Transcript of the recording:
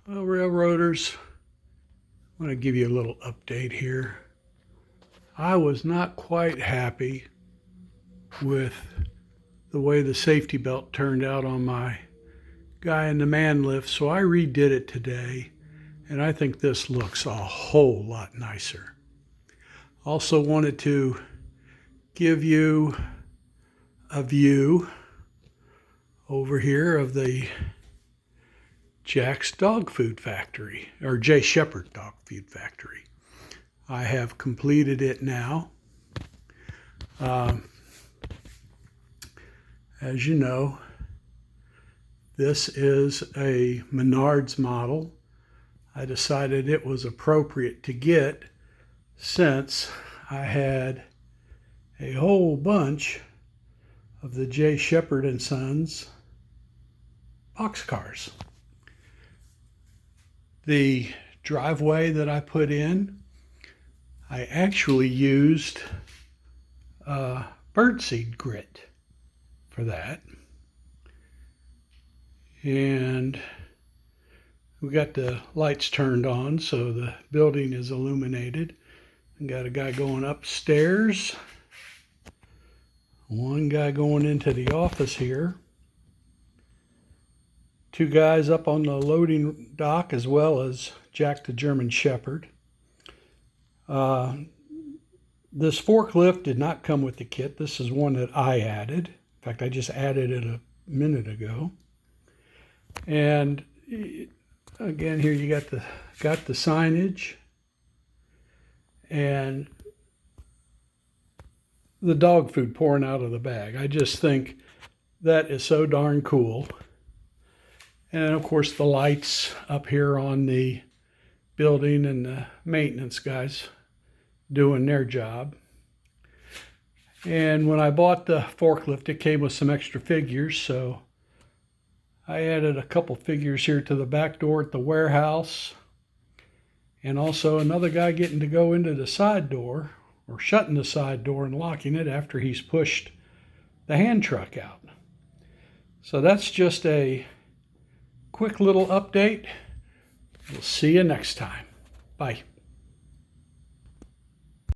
Well, railroaders, I want to give you a little update here. I was not quite happy with the way the safety belt turned out on my guy in the man lift, so I redid it today, and I think this looks a whole lot nicer. Also wanted to give you a view over here of the Jack's Dog Food Factory, or J. Shepherd Dog Food Factory. I have completed it now. As you know, this is a Menards model. I decided it was appropriate to get since I had a whole bunch of the J. Shepherd and Sons boxcars. The driveway that I put in, I actually used birdseed grit for that. And we got the lights turned on so the building is illuminated. We got a guy going upstairs, one guy going into the office here, two guys up on the loading dock, as well as Jack the German Shepherd. This forklift did not come with the kit. This is one that I added. In fact, I just added it a minute ago. And again, here you got the signage and the dog food pouring out of the bag. I just think that is so darn cool. And of course the lights up here on the building and the maintenance guys doing their job. And when I bought the forklift, it came with some extra figures, so I added a couple figures here to the back door at the warehouse, and also another guy getting to go into the side door, or shutting the side door and locking it after he's pushed the hand truck out. So that's just a quick little update. We'll see you next time. Bye.